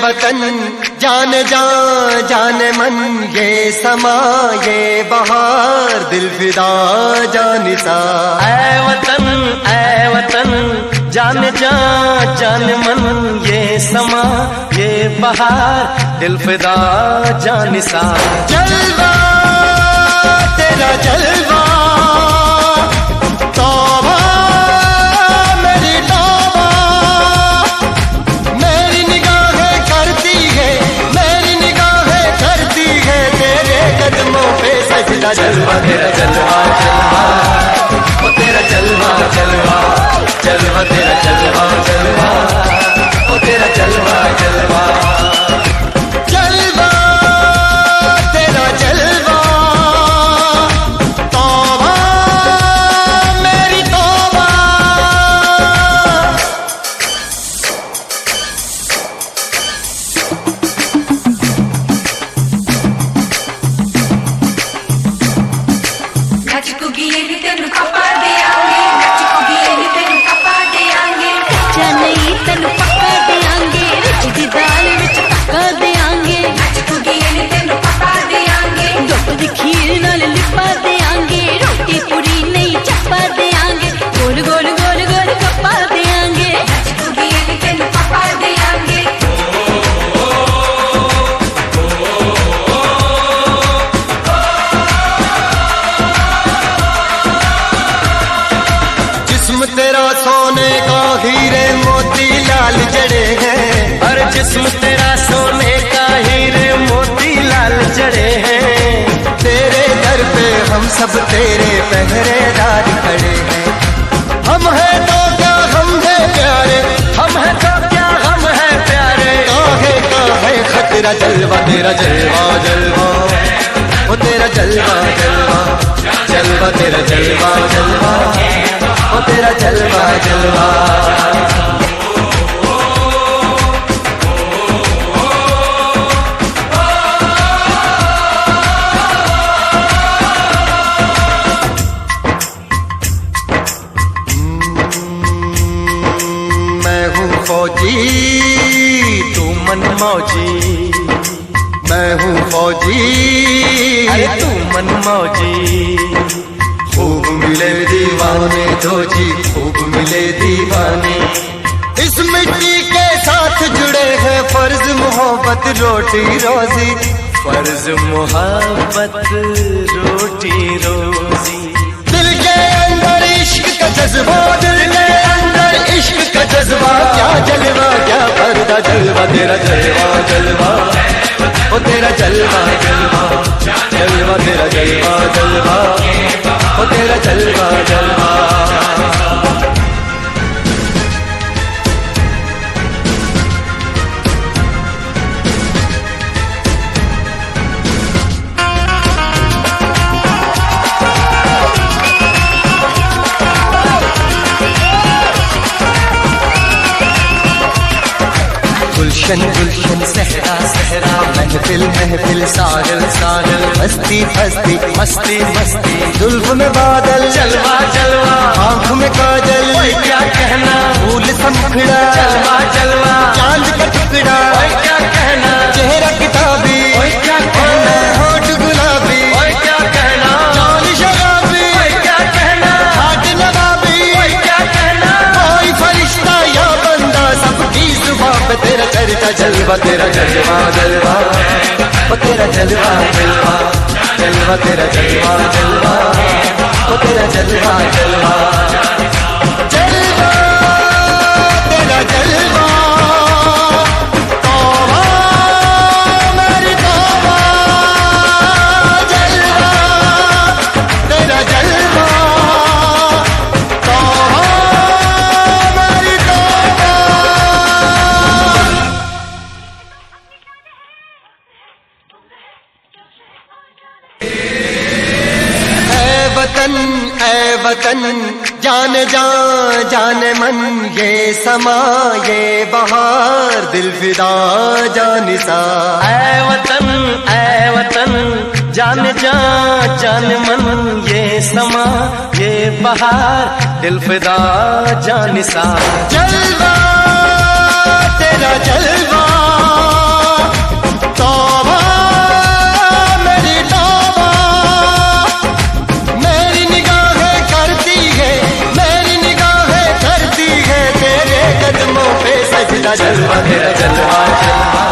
वतन जान जान जान मन, ये समा ये बहार दिल फिदा जानिसा। ऐ वतन जान जान जान मन, ये समा ये बहार दिल फिदा जानिसा। जलवा तेरा जलवा, तौबा मेरी तौबा, मेरी निगाहें करती है, मेरी निगाहें करती है तेरे कदमों पे सजदा। जलवा तेरा जलवा जलवा, ओ तेरा जलवा जलवा, जलवा तेरा जलवा जलवा, ओ तेरा जलवा जलवा। जलवा तेरा जलवा, तौबा मेरी तौबा। तेरा सोने का हीरे मोती लाल जड़े हैं, हर जिस्म तेरा सोने का हीरे मोती लाल जड़े हैं। तेरे दर पे हम सब तेरे पहरेदार खड़े हैं। हम हैं तो क्या हम है प्यारे, हम हैं तो क्या हम हैं प्यारे। काहे खतरा। जलवा तेरा जलवा जलवा, ओ तेरा जलवा जलवा, जलवा तेरा जलवा जलवा, ओ तेरा जलवा जलवा। मैं हूँ फौजी तू मन मौजी, मैं हूँ फौजी अरे तू मन मौजी। खूब मिले दीवाने दो जी, खूब मिले दीवाने। इस मिट्टी के साथ जुड़े हैं फर्ज मोहब्बत रोटी रोजी, फर्ज मोहब्बत रोटी रोजी। दिल के अंदर इश्क का जज्बा, दिल के अंदर इश्क का जज्बा। क्या जलवा क्या पर्दा। जलवा तेरा जलवा जलवा, ओ तेरा जलवा जलवा, जलवा तेरा जलवा जलवा, ओ तेरा जलवा जलवा। गुलशन गुलशन सहरा सहरा, महफिल महफिल सागल सागल, मस्ती मस्ती मस्ती मस्ती। जुल्फ में बादल, जलवा जलवा, आँख में काजल, ओए क्या कहना। फूल समखड़ा, जलवा जलवा, चांद का टुकड़ा, ओए क्या कहना। चेहरा किताबी, ओए क्या कहना। होठ गुलाबी, ओए क्या कहना। चाल शराबी, ओए क्या कहना। हाथ नवाबी, ओए क्या कहना। कोई फरिश्ता या बंदा सबकी जुबां पे तेरा चर्चा। जलवा तेरा जलवा जलवा, ओ तेरा जलवा जलवा, जलवा तेरा जलवा जलवा, ओ तेरा जलवा जलवा। जलवा तेरा जलवा, तौबा मेरी तौबा। जलवा तेरा जलवा, तौबा मेरी तौबा। ऐ वतन जान जान जान मन, ये समा ये बहार दिल फिदा जानिसा। ऐ वतन जान जान जान मन, ये समा ये बहार दिल फिदा जानिसा। जलवा तेरा जलवा, जलवा तेरा जलवा जलवा।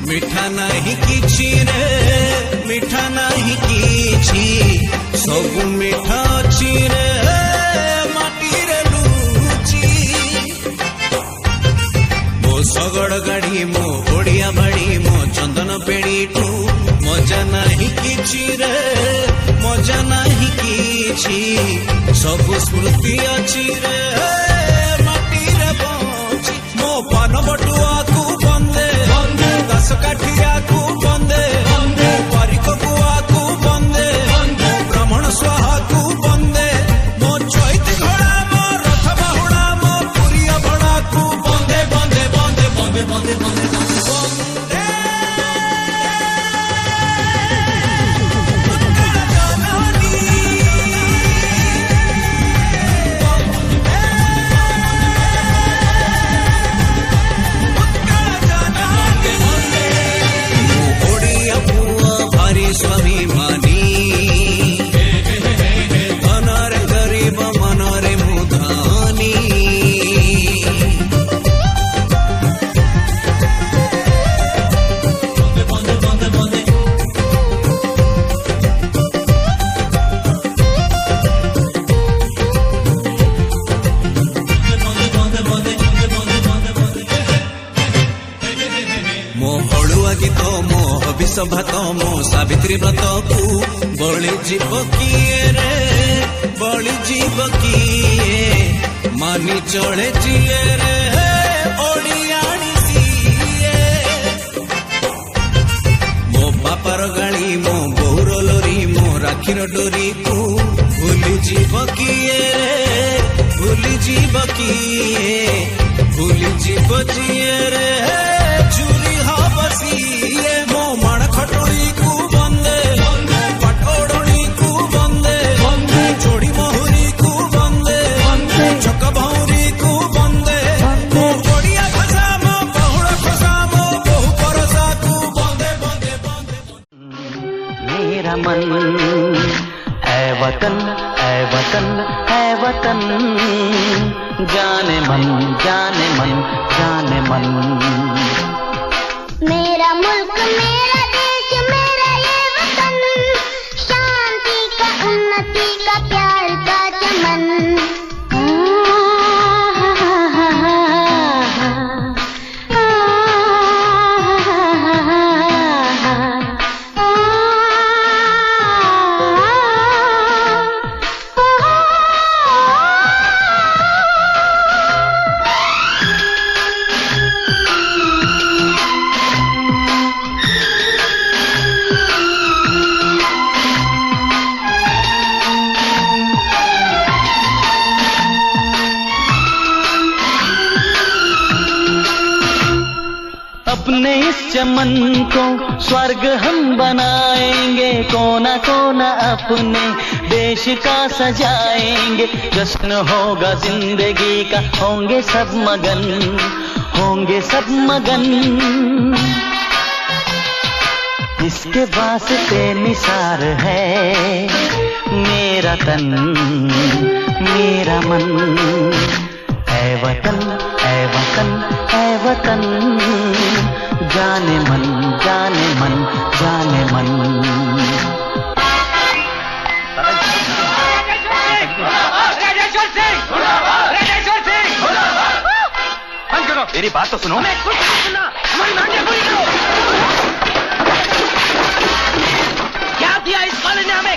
मिठा नहीं किछि रे मिठा नहीं किछि सब मिठा अछि रे माटी रे लुचि मो सगड़ गाड़ी मो ओडिया बाड़ी मो चंदन पेड़ीठू मजा नहीं किछि रे मजा नहीं किछि सब स्मृति अछि रे माटी रे बंची मो पान बटुआ को बंदे घास काठिया को बंदे पारिक कुआ को बंदे ब्राह्मण स्वाहा को बंदे मो चैत घोड़ा मो रथ बाहुड़ा मो पुरिया भड़ा को बंदे बंदे बंदे बंदे बंदे बंदे बंदे भात मो सावित्री व्रत को बଳି जीव किए रे बଳି जीव किए मानी चले जिए रे ओडियाणी सीए मो बापार गाड़ी मो बोर लोरी मो राखीर डोरी को भूली जीव किए रे भूली जीव किए भूली जीव जिए रे चूरी हबसिए मो माण खटोरी को बंदे पटोड़ी को बंदे चोड़ी महुरी को बंदे चक भौरी को बंदे मो गोड़िया खसा मो बहुड़ खसा मो बहु परसा को बंदे बंदे बंदे मेरा मन है वतन है वतन है वतन जाने मन जाने मन जाने मन मेरा मुल्क मेरा देश मेरा ये वतन शांति का उन्नति का प्यार का चमन अपने इस चमन को स्वर्ग हम बनाएंगे कोना कोना अपने देश का सजाएंगे जश्न होगा जिंदगी का होंगे सब मगन होंगे सब मगन इसके वास्ते निसार है मेरा तन मेरा मन है वतन है वतन है वतन जाने मन जाने मन जाने मन मेरी बात तो सुनो क्या दिया इस कॉलेज ने हमें